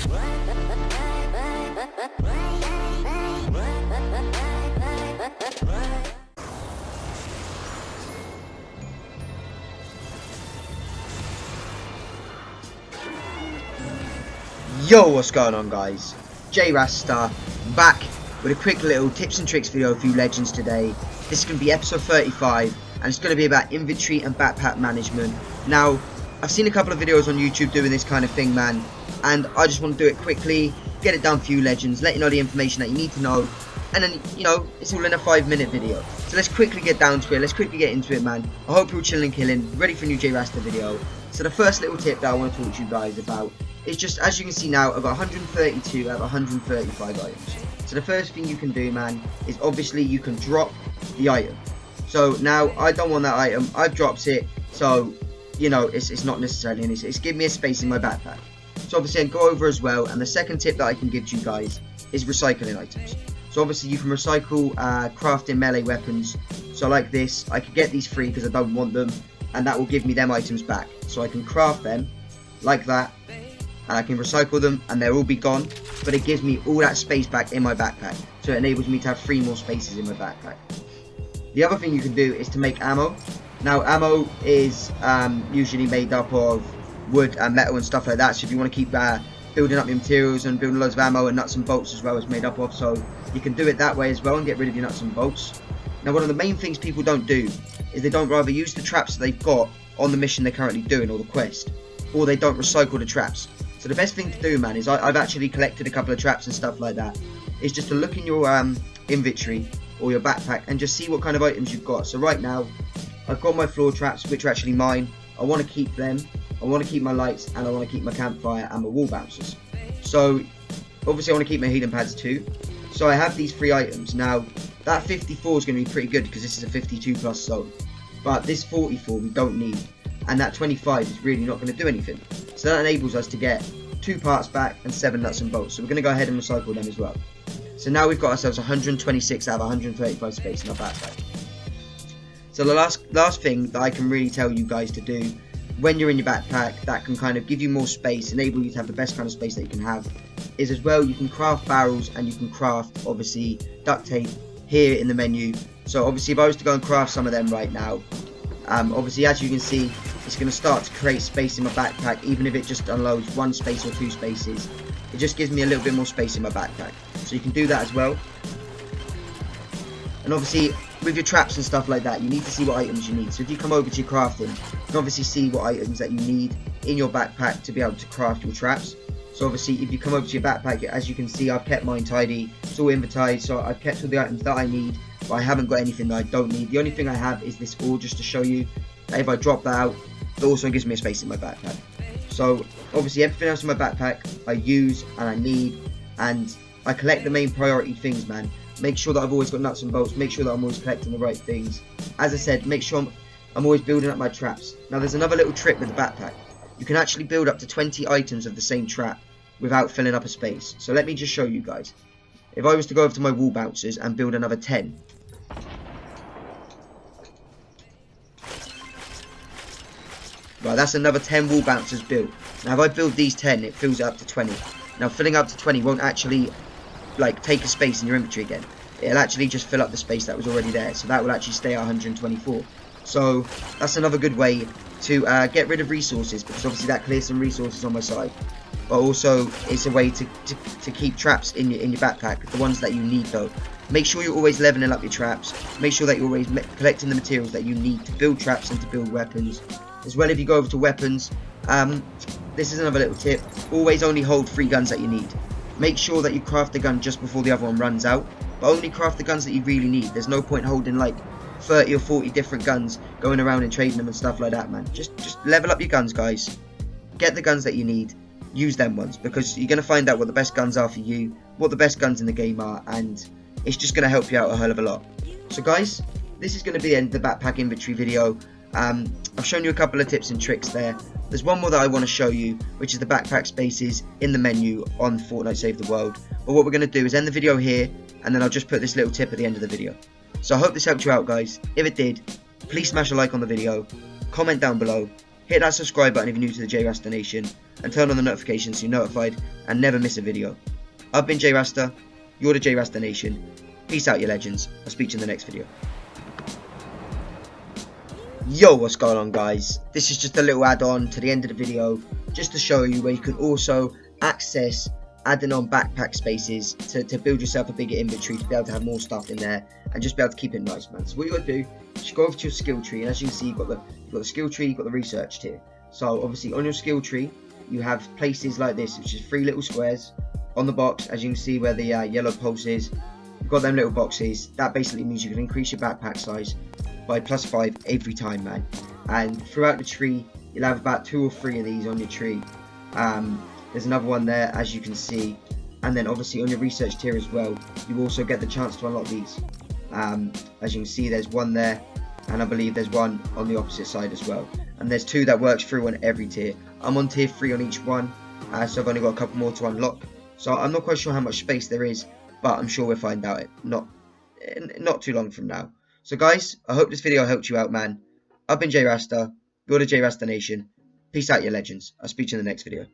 Yo, what's going on, guys? JRasta back with a quick little tips and tricks video for you legends today. This is going to be episode 35 and it's going to be about inventory and backpack management. Now, I've seen a couple of videos on YouTube doing this kind of thing, man, and I just want to do it quickly, get it done for you legends, let you know the information that you need to know, and then, you know, it's all in a 5-minute video. So let's quickly get down to it, let's quickly get into it, man. I hope you're all chilling and killing, ready for a new JRasta video. So the first little tip that I want to talk to you guys about is just, as you can see now, I've got 132 out of 135 items. So the first thing you can do, man, is obviously you can drop the item. So now I don't want that item, I've dropped it, so you know it's not necessarily anything. It's give me a space in my backpack. So obviously I can go over as well, and the second tip that I can give to you guys is recycling items. So obviously you can recycle crafting melee weapons. So like this, I could get these free because I don't want them, and that will give me them items back. So I can craft them like that, and I can recycle them and they'll all be gone, but it gives me all that space back in my backpack, so it enables me to have 3 more spaces in my backpack. The other thing you can do is to make ammo. Now ammo is usually made up of wood and metal and stuff like that, so if you want to keep building up your materials and building loads of ammo, and nuts and bolts as well is made up of, so you can do it that way as well and get rid of your nuts and bolts. Now one of the main things people don't do is they don't rather use the traps that they've got on the mission they're currently doing or the quest, or they don't recycle the traps. So the best thing to do, man, is I've actually collected a couple of traps and stuff like that, is just to look in your inventory or your backpack and just see what kind of items you've got. So right now I've got my floor traps, which are actually mine. I want to keep them, I want to keep my lights, and I want to keep my campfire and my wall bouncers. So obviously I want to keep my healing pads too. So I have these 3 items. Now that 54 is going to be pretty good because this is a 52 plus zone, but this 44 we don't need, and that 25 is really not going to do anything. So that enables us to get 2 parts back and 7 nuts and bolts. So we're going to go ahead and recycle them as well. So now we've got ourselves 126 out of 135 space in our backpack. So the last thing that I can really tell you guys to do when you're in your backpack that can kind of give you more space, enable you to have the best kind of space that you can have, is as well you can craft barrels, and you can craft obviously duct tape here in the menu. So obviously if I was to go and craft some of them right now, obviously as you can see, it's going to start to create space in my backpack. Even if it just unloads 1 space or 2 spaces, it just gives me a little bit more space in my backpack. So you can do that as well. And obviously with your traps and stuff like that, you need to see what items you need. So if you come over to your crafting, you can obviously see what items that you need in your backpack to be able to craft your traps. So obviously if you come over to your backpack, as you can see, I've kept mine tidy, it's all inventoried, so I've kept all the items that I need, but I haven't got anything that I don't need. The only thing I have is this hoard, just to show you that if I drop that out, it also gives me a space in my backpack. So obviously everything else in my backpack I use and I need, and I collect the main priority things, man. Make sure that I've always got nuts and bolts, make sure that I'm always collecting the right things. As I said, make sure I'm always building up my traps. Now there's another little trick with the backpack. You can actually build up to 20 items of the same trap without filling up a space. So let me just show you guys. If I was to go over to my wall bouncers and build another 10, right, that's another 10 wall bouncers built. Now if I build these 10, it fills it up to 20. Now filling up to 20 won't actually like take a space in your inventory again. It'll actually just fill up the space that was already there, so that will actually stay at 124. So that's another good way to get rid of resources, because obviously that clears some resources on my side, but also it's a way to keep traps in your backpack, the ones that you need though. Make sure you're always leveling up your traps, make sure that you're always collecting the materials that you need to build traps and to build weapons. As well, if you go over to weapons, this is another little tip, always only hold 3 guns that you need. Make sure that you craft the gun just before the other one runs out, but only craft the guns that you really need. There's no point holding like 30 or 40 different guns, going around and trading them and stuff like that, man. Just level up your guns, guys. Get the guns that you need, use them ones, because you're going to find out what the best guns are for you, what the best guns in the game are, and it's just going to help you out a hell of a lot. So guys, this is going to be the end of the backpack inventory video. I've shown you a couple of tips and tricks there. There's one more that I want to show you, which is the backpack spaces in the menu on Fortnite Save the World. But what we're going to do is end the video here, and then I'll just put this little tip at the end of the video. So I hope this helped you out, guys. If it did, please smash a like on the video, comment down below, Hit that subscribe button if you're new to the JRastaNation, and turn on the notifications so you're notified and never miss a video. I've been JRasta, you're the JRastaNation. Peace out, you legends. I'll speak to you in the next video. Yo, what's going on, guys? This is just a little add-on to the end of the video, just to show you where you can also access adding on backpack spaces to build yourself a bigger inventory, to be able to have more stuff in there and just be able to keep it nice, man. So what you got to do is go over to your skill tree, and as you can see, you've got the skill tree, you've got the research tier. So obviously on your skill tree you have places like this, which is 3 little squares on the box, as you can see where the yellow pulse is. You've got them little boxes. That basically means you can increase your backpack size by +5 every time, man. And throughout the tree you'll have about 2 or 3 of these on your tree. There's another one there, as you can see, and then obviously on your research tier as well you also get the chance to unlock these. As you can see, there's one there, and I believe there's one on the opposite side as well, and there's 2 that works through on every tier. I'm on tier 3 on each one, so I've only got a couple more to unlock, so I'm not quite sure how much space there is, but I'm sure we'll find out it not too long from now. So guys, I hope this video helped you out, man. I've been JRasta, you're the JRastaNation. Peace out, you legends. I'll speak to you in the next video.